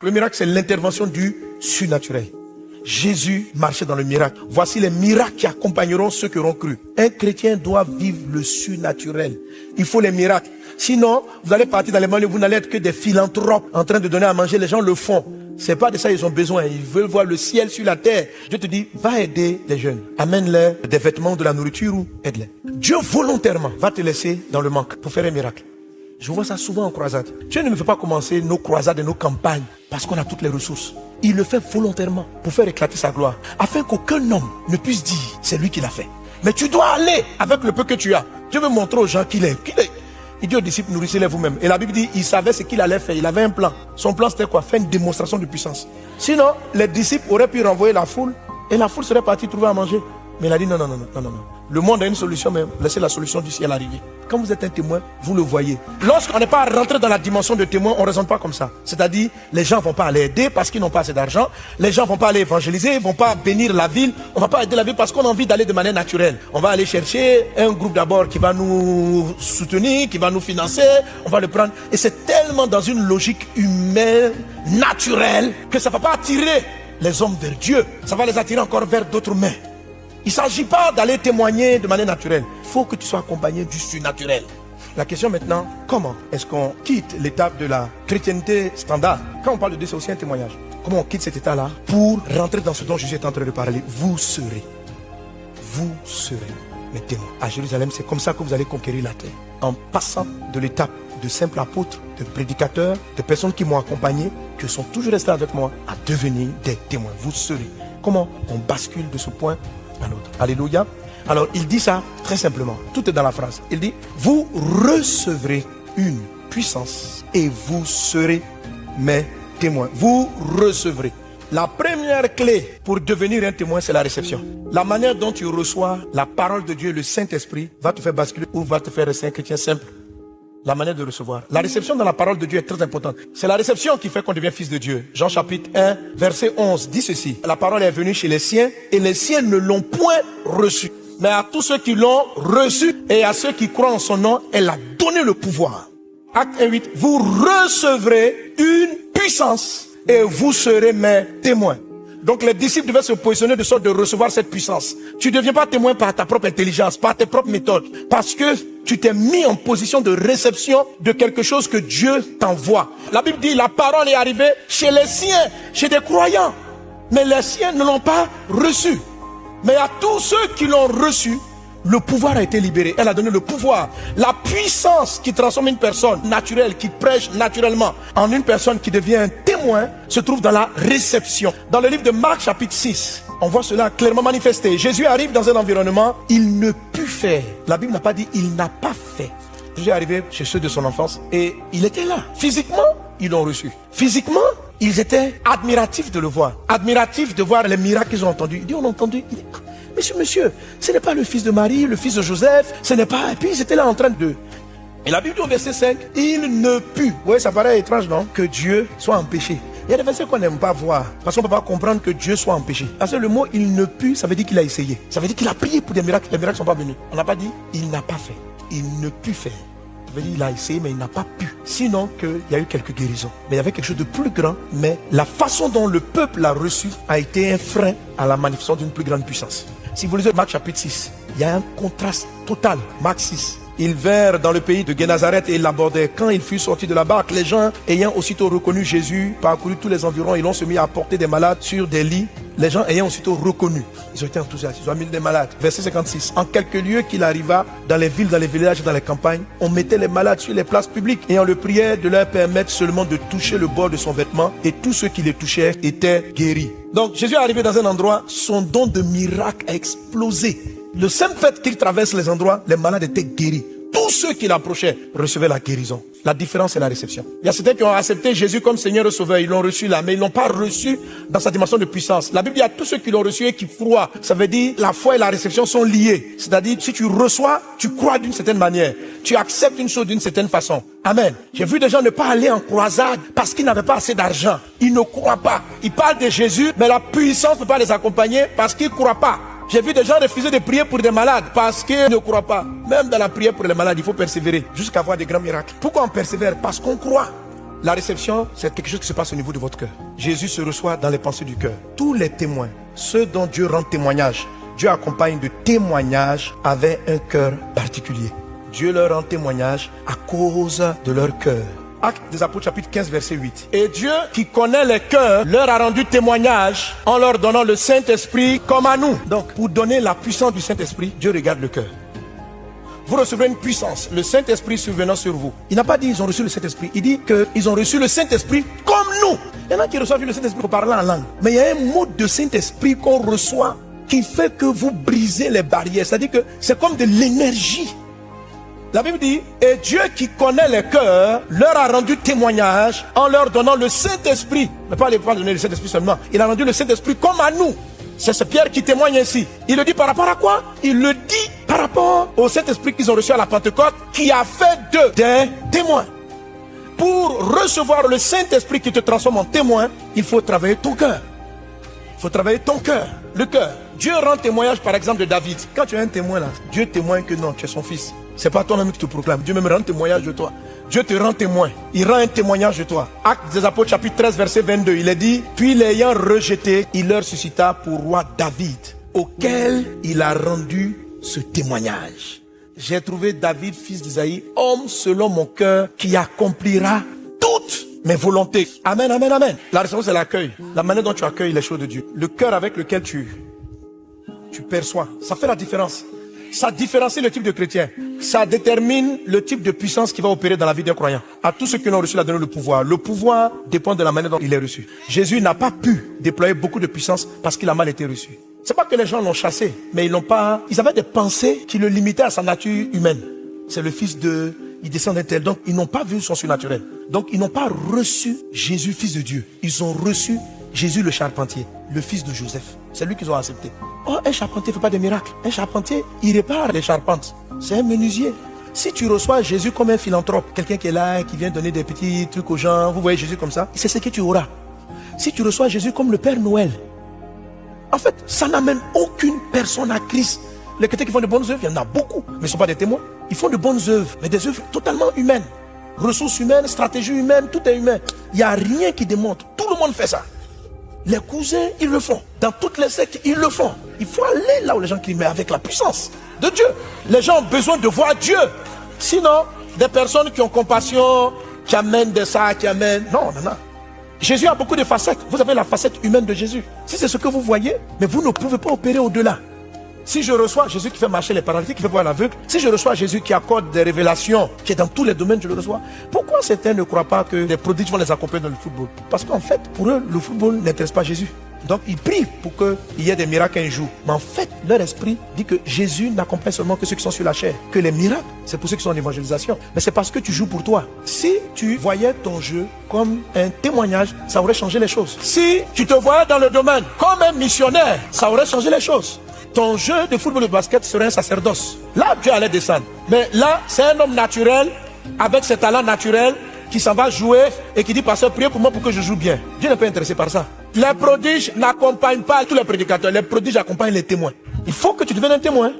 Le miracle, c'est l'intervention du surnaturel. Jésus marchait dans le miracle. Voici les miracles qui accompagneront ceux qui auront cru. Un chrétien doit vivre le surnaturel. Il faut les miracles. Sinon, vous allez partir dans les banlieues, vous n'allez être que des philanthropes en train de donner à manger. Les gens le font. C'est pas de ça ils ont besoin. Ils veulent voir le ciel sur la terre. Dieu te dit, va aider les jeunes. Amène-les des vêtements, de la nourriture ou aide-les. Dieu volontairement va te laisser dans le manque pour faire un miracle. Je vois ça souvent en croisade. Dieu ne me fait pas commencer nos croisades et nos campagnes parce qu'on a toutes les ressources. Il le fait volontairement pour faire éclater sa gloire. Afin qu'aucun homme ne puisse dire, c'est lui qui l'a fait. Mais tu dois aller avec le peu que tu as. Dieu veut montrer aux gens qu'il est. Il dit aux disciples, nourrissez-les vous-même. Et la Bible dit, il savait ce qu'il allait faire. Il avait un plan. Son plan, c'était quoi? Faire une démonstration de puissance. Sinon, les disciples auraient pu renvoyer la foule et la foule serait partie trouver à manger. Mais il a dit non. Le monde a une solution, mais laissez la solution du ciel arriver. Quand vous êtes un témoin, vous le voyez. Lorsqu'on n'est pas rentré dans la dimension de témoin, on ne raisonne pas comme ça. C'est-à-dire, les gens ne vont pas aller aider parce qu'ils n'ont pas assez d'argent. Les gens ne vont pas aller évangéliser, ils ne vont pas bénir la ville. On ne va pas aider la ville parce qu'on a envie d'aller de manière naturelle. On va aller chercher un groupe d'abord qui va nous soutenir, qui va nous financer. On va le prendre. Et c'est tellement dans une logique humaine, naturelle, que ça ne va pas attirer les hommes vers Dieu. Ça va les attirer encore vers d'autres mains. Il ne s'agit pas d'aller témoigner de manière naturelle. Il faut que tu sois accompagné du surnaturel. La question maintenant, comment est-ce qu'on quitte l'étape de la chrétienté standard? Quand on parle de Dieu, c'est aussi un témoignage. Comment on quitte cet état-là pour rentrer dans ce dont Jésus est en train de parler? Vous serez mes témoins. À Jérusalem, c'est comme ça que vous allez conquérir la terre. En passant de l'étape de simple apôtre, de prédicateur, de personnes qui m'ont accompagné, qui sont toujours restées avec moi, à devenir des témoins. Vous serez. Comment on bascule de ce point à l'autre? Alléluia. Alors il dit ça très simplement. Tout est dans la phrase. Il dit, vous recevrez une puissance et vous serez mes témoins. Vous recevrez. La première clé pour devenir un témoin, c'est la réception. La manière dont tu reçois la parole de Dieu, le Saint-Esprit, va te faire basculer ou va te faire rester un chrétien simple. La manière de recevoir. La réception dans la parole de Dieu est très importante. C'est la réception qui fait qu'on devient fils de Dieu. Jean chapitre 1, verset 11 dit ceci. La parole est venue chez les siens et les siens ne l'ont point reçue. Mais à tous ceux qui l'ont reçue et à ceux qui croient en son nom, elle a donné le pouvoir. Acte 1:8. Vous recevrez une puissance et vous serez mes témoins. Donc les disciples devaient se positionner de sorte de recevoir cette puissance. Tu ne deviens pas témoin par ta propre intelligence, par tes propres méthodes. Parce que tu t'es mis en position de réception de quelque chose que Dieu t'envoie. La Bible dit, la parole est arrivée chez les siens, chez des croyants. Mais les siens ne l'ont pas reçu. Mais à tous ceux qui l'ont reçu, le pouvoir a été libéré. Elle a donné le pouvoir. La puissance qui transforme une personne naturelle, qui prêche naturellement, en une personne qui devient un témoin, se trouve dans la réception. Dans le livre de Marc chapitre 6, on voit cela clairement manifesté. Jésus arrive dans un environnement, il ne put faire. La Bible n'a pas dit il n'a pas fait. Jésus est arrivé chez ceux de son enfance et il était là. Physiquement, ils l'ont reçu. Physiquement, ils étaient admiratifs de le voir. Admiratifs de voir les miracles qu'ils ont entendus. Il dit, on a entendu. Il dit, Monsieur, ce n'est pas le fils de Marie, le fils de Joseph, ce n'est pas... Et puis ils étaient là en train de... Et la Bible dit au verset 5, il ne put. Vous voyez, ça paraît étrange, non? Que Dieu soit empêché. Il y a des versets qu'on n'aime pas voir, parce qu'on ne peut pas comprendre que Dieu soit empêché. Parce que le mot il ne put, ça veut dire qu'il a essayé. Ça veut dire qu'il a prié pour des miracles. Les miracles ne sont pas venus. On n'a pas dit, il n'a pas fait. Il ne put faire. Ça veut dire qu'il a essayé, mais il n'a pas pu. Sinon qu'il y a eu quelques guérisons. Mais il y avait quelque chose de plus grand. Mais la façon dont le peuple l'a reçu a été un frein à la manifestation d'une plus grande puissance. Si vous lisez Marc chapitre 6, il y a un contraste total. Marc 6. Ils vinrent dans le pays de Génézareth et ils l'abordaient. Quand il fut sorti de la barque, les gens ayant aussitôt reconnu Jésus, parcouru tous les environs, ils l'ont se mis à porter des malades sur des lits. Les gens ayant aussitôt reconnu, ils ont été enthousiastes, ils ont mis des malades. Verset 56. En quelques lieux qu'il arriva, dans les villes, dans les villages et dans les campagnes, on mettait les malades sur les places publiques et on le priait de leur permettre seulement de toucher le bord de son vêtement et tous ceux qui les touchaient étaient guéris. Donc Jésus est arrivé dans un endroit, son don de miracle a explosé. Le simple fait qu'il traverse les endroits, les malades étaient guéris. Tous ceux qui l'approchaient recevaient la guérison. La différence, c'est la réception. Il y a certains qui ont accepté Jésus comme Seigneur et Sauveur. Ils l'ont reçu là, mais ils ne l'ont pas reçu dans sa dimension de puissance. La Bible dit à tous ceux qui l'ont reçu et qui croient. Ça veut dire la foi et la réception sont liées. C'est-à-dire, si tu reçois, tu crois d'une certaine manière. Tu acceptes une chose d'une certaine façon. Amen. J'ai vu des gens ne pas aller en croisade parce qu'ils n'avaient pas assez d'argent. Ils ne croient pas. Ils parlent de Jésus, mais la puissance ne peut pas les accompagner parce qu'ils ne croient pas. J'ai vu des gens refuser de prier pour des malades parce qu'ils ne croient pas. Même dans la prière pour les malades, il faut persévérer jusqu'à voir des grands miracles. Pourquoi on persévère? Parce qu'on croit. La réception, c'est quelque chose qui se passe au niveau de votre cœur. Jésus se reçoit dans les pensées du cœur. Tous les témoins, ceux dont Dieu rend témoignage, Dieu accompagne de témoignages avec un cœur particulier. Dieu leur rend témoignage à cause de leur cœur. Actes des Apôtres chapitre 15 verset 8. Et Dieu qui connaît les cœurs leur a rendu témoignage en leur donnant le Saint-Esprit comme à nous. Donc pour donner la puissance du Saint-Esprit, Dieu regarde le cœur. Vous recevrez une puissance, le Saint-Esprit survenant sur vous. Il n'a pas dit ils ont reçu le Saint-Esprit, il dit qu'ils ont reçu le Saint-Esprit comme nous. Il y en a qui reçoivent le Saint-Esprit pour parler en langue. Mais il y a un mode de Saint-Esprit qu'on reçoit qui fait que vous brisez les barrières. C'est-à-dire que c'est comme de l'énergie. La Bible dit, et Dieu qui connaît les cœurs leur a rendu témoignage en leur donnant le Saint-Esprit. Mais pas donner le Saint-Esprit seulement. Il a rendu le Saint-Esprit comme à nous. C'est ce Pierre qui témoigne ainsi. Il le dit par rapport à quoi? Il le dit par rapport au Saint-Esprit qu'ils ont reçu à la Pentecôte, qui a fait d'eux des témoins. Pour recevoir le Saint-Esprit qui te transforme en témoin, il faut travailler ton cœur. Il faut travailler ton cœur, le cœur. Dieu rend témoignage par exemple de David. Quand tu es un témoin là, Dieu témoigne que non, tu es son fils. C'est pas toi-même qui te proclame. Dieu même rend témoignage de toi. Dieu te rend témoin. Il rend un témoignage de toi. Actes des Apôtres chapitre 13 verset 22. Il est dit, puis l'ayant rejeté, il leur suscita pour roi David, auquel il a rendu ce témoignage. J'ai trouvé David, fils d'Isaïe, homme selon mon cœur, qui accomplira toutes mes volontés. Amen, amen, amen. La réponse c'est l'accueil. La manière dont tu accueilles les choses de Dieu. Le cœur avec lequel tu perçois. Ça fait la différence. Ça différencie le type de chrétien. Ça détermine le type de puissance qui va opérer dans la vie d'un croyant. À tous ceux qui l'ont reçu, il a donné le pouvoir. Le pouvoir dépend de la manière dont il est reçu. Jésus n'a pas pu déployer beaucoup de puissance parce qu'il a mal été reçu. C'est pas que les gens l'ont chassé, mais ils avaient des pensées qui le limitaient à sa nature humaine. C'est le fils de, il descend d'un tel. Donc, ils n'ont pas vu son surnaturel. Donc, ils n'ont pas reçu Jésus, fils de Dieu. Ils ont reçu Jésus le charpentier, le fils de Joseph. C'est lui qu'ils ont accepté. Oh, un charpentier ne fait pas de miracles. Un charpentier, il répare les charpentes. C'est un menuisier. Si tu reçois Jésus comme un philanthrope, quelqu'un qui est là, qui vient donner des petits trucs aux gens, vous voyez Jésus comme ça, c'est ce que tu auras. Si tu reçois Jésus comme le Père Noël, en fait, ça n'amène aucune personne à Christ. Les chrétiens qui font de bonnes œuvres, il y en a beaucoup, mais ils ne sont pas des témoins. Ils font de bonnes œuvres, mais des œuvres totalement humaines. Ressources humaines, stratégie humaine, tout est humain. Il n'y a rien qui démontre. Tout le monde fait ça. Les cousins, ils le font. Dans toutes les sectes, ils le font. Il faut aller là où les gens crient, mais avec la puissance de Dieu. Les gens ont besoin de voir Dieu. Sinon, des personnes qui ont compassion, qui amènent de ça, qui amènent... Non, non, non. Jésus a beaucoup de facettes. Vous avez la facette humaine de Jésus. Si c'est ce que vous voyez, mais vous ne pouvez pas opérer au-delà. Si je reçois Jésus qui fait marcher les paralytiques, qui fait voir l'aveugle, si je reçois Jésus qui accorde des révélations, qui est dans tous les domaines, je le reçois. Pourquoi certains ne croient pas que les prodiges vont les accompagner dans le football? Parce qu'en fait, pour eux, le football n'intéresse pas Jésus. Donc ils prient pour qu'il y ait des miracles un jour. Mais en fait, leur esprit dit que Jésus n'accompagne seulement que ceux qui sont sur la chair. Que les miracles, c'est pour ceux qui sont en évangélisation. Mais c'est parce que tu joues pour toi. Si tu voyais ton jeu comme un témoignage, ça aurait changé les choses. Si tu te voyais dans le domaine comme un missionnaire, ça aurait changé les choses. Ton jeu de football et de basket serait un sacerdoce. Là, Dieu allait descendre. Mais là, c'est un homme naturel, avec ses talents naturels, qui s'en va jouer et qui dit, pasteur, priez pour moi pour que je joue bien. Dieu n'est pas intéressé par ça. Les prodiges n'accompagnent pas tous les prédicateurs. Les prodiges accompagnent les témoins. Il faut que tu deviennes un témoin.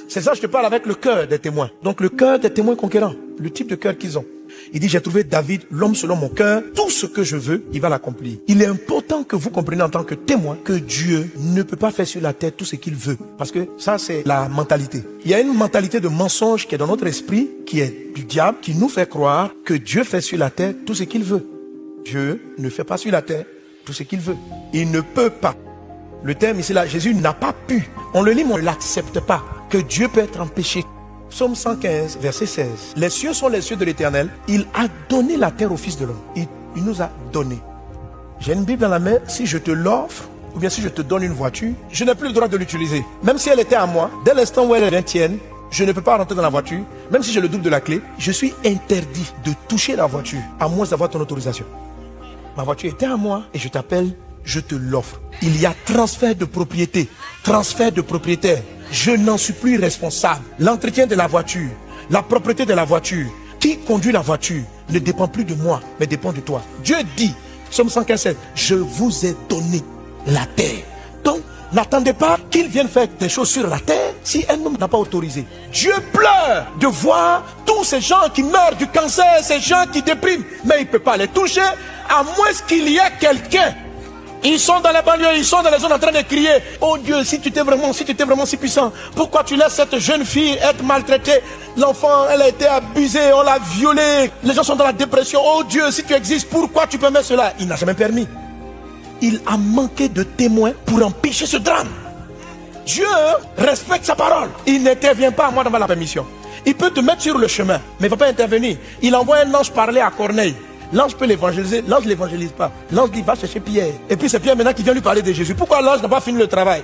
C'est ça, je te parle avec le cœur des témoins. Donc le cœur des témoins conquérants. Le type de cœur qu'ils ont. Il dit, j'ai trouvé David, l'homme selon mon cœur. Tout ce que je veux, il va l'accomplir. Il est important que vous compreniez en tant que témoin que Dieu ne peut pas faire sur la terre tout ce qu'il veut. Parce que ça, c'est la mentalité. Il y a une mentalité de mensonge qui est dans notre esprit, qui est du diable, qui nous fait croire que Dieu fait sur la terre tout ce qu'il veut. Dieu ne fait pas sur la terre tout ce qu'il veut. Il ne peut pas. Le terme ici, là, Jésus n'a pas pu. On le lit, mais on ne l'accepte pas. Que Dieu peut être empêché. Psaume 115, verset 16. Les cieux sont les cieux de l'Éternel. Il a donné la terre au Fils de l'homme. Il nous a donné. J'ai une Bible dans la main. Si je te l'offre, ou bien si je te donne une voiture, je n'ai plus le droit de l'utiliser. Même si elle était à moi, dès l'instant où elle est la tienne, je ne peux pas rentrer dans la voiture. Même si j'ai le double de la clé, je suis interdit de toucher la voiture, à moins d'avoir ton autorisation. Ma voiture était à moi et je t'appelle, je te l'offre. Il y a transfert de propriété, transfert de propriétaire. Je n'en suis plus responsable. L'entretien de la voiture, la propriété de la voiture, qui conduit la voiture ne dépend plus de moi, mais dépend de toi. Dieu dit, Psaume 115, je vous ai donné la terre. Donc, n'attendez pas qu'il vienne faire des choses sur la terre si un homme n'a pas autorisé. Dieu pleure de voir tous tous ces gens qui meurent du cancer, ces gens qui dépriment, mais il ne peut pas les toucher, à moins qu'il y ait quelqu'un. Ils sont dans les banlieues, ils sont dans les zones en train de crier, oh Dieu, si tu étais vraiment si puissant, pourquoi tu laisses cette jeune fille être maltraitée? L'enfant, elle a été abusée, on l'a violée, les gens sont dans la dépression, oh Dieu, si tu existes, pourquoi tu permets cela? Il n'a jamais permis. Il a manqué de témoins pour empêcher ce drame. Dieu respecte sa parole. Il n'intervient pas à moi devant la permission. Il peut te mettre sur le chemin, mais il ne va pas intervenir. Il envoie un ange parler à Corneille. L'ange peut l'évangéliser, l'ange ne l'évangélise pas. L'ange dit, va chercher Pierre. Et puis c'est Pierre maintenant qui vient lui parler de Jésus. Pourquoi l'ange n'a pas fini le travail?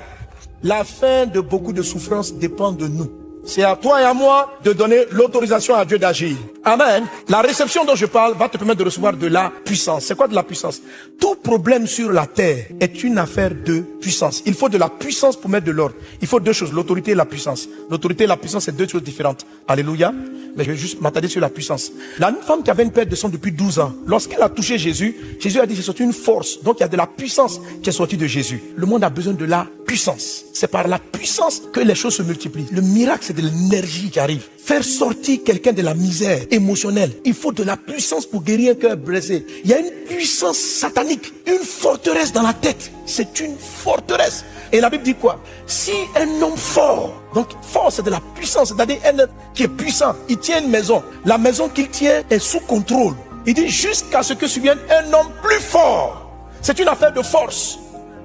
La fin de beaucoup de souffrances dépend de nous. C'est à toi et à moi de donner l'autorisation à Dieu d'agir. Amen. La réception dont je parle va te permettre de recevoir de la puissance. C'est quoi de la puissance? Tout problème sur la terre est une affaire de puissance. Il faut de la puissance pour mettre de l'ordre. Il faut deux choses, l'autorité et la puissance. L'autorité et la puissance, c'est deux choses différentes. Alléluia. Mais je vais juste m'attarder sur la puissance. Là, une femme qui avait une perte de sang depuis 12 ans, lorsqu'elle a touché Jésus, Jésus a dit c'est sorti une force. Donc il y a de la puissance qui est sortie de Jésus. Le monde a besoin de la puissance. C'est par la puissance que les choses se multiplient. Le miracle, c'est de l'énergie qui arrive. Faire sortir quelqu'un de la misère émotionnelle. Il faut de la puissance pour guérir un cœur blessé. Il y a une puissance satanique, une forteresse dans la tête. C'est une forteresse. Et la Bible dit quoi? Si un homme fort, donc fort c'est de la puissance, c'est-à-dire un homme qui est puissant, il tient une maison. La maison qu'il tient est sous contrôle. Il dit jusqu'à ce que survienne un homme plus fort. C'est une affaire de force.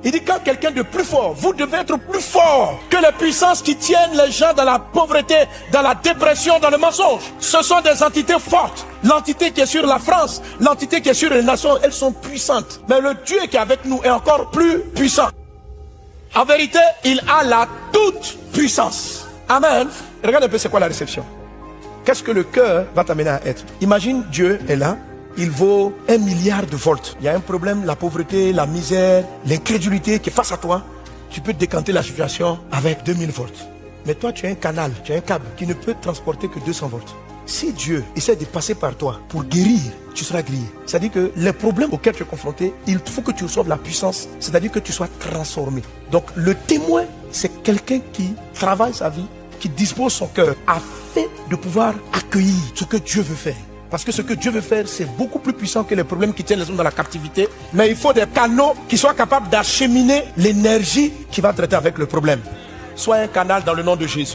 Il dit quand quelqu'un de plus fort, vous devez être plus fort que les puissances qui tiennent les gens dans la pauvreté, dans la dépression, dans le mensonge. Ce sont des entités fortes. L'entité qui est sur la France, l'entité qui est sur les nations, elles sont puissantes. Mais le Dieu qui est avec nous est encore plus puissant. En vérité, il a la toute puissance. Amen. Regarde un peu c'est quoi la réception. Qu'est-ce que le cœur va t'amener à être? Imagine Dieu est là. Il vaut 1 milliard de volts. Il y a un problème, la pauvreté, la misère, l'incrédulité qui est face à toi. Tu peux décanter la situation avec 2000 volts. Mais toi, tu as un canal, tu as un câble qui ne peut transporter que 200 volts. Si Dieu essaie de passer par toi pour guérir, tu seras grillé. C'est-à-dire que les problèmes auxquels tu es confronté, il faut que tu reçoives la puissance. C'est-à-dire que tu sois transformé. Donc le témoin, c'est quelqu'un qui travaille sa vie, qui dispose son cœur afin de pouvoir accueillir ce que Dieu veut faire. Parce que ce que Dieu veut faire, c'est beaucoup plus puissant que les problèmes qui tiennent les hommes dans la captivité. Mais il faut des canaux qui soient capables d'acheminer l'énergie qui va traiter avec le problème. Sois un canal dans le nom de Jésus.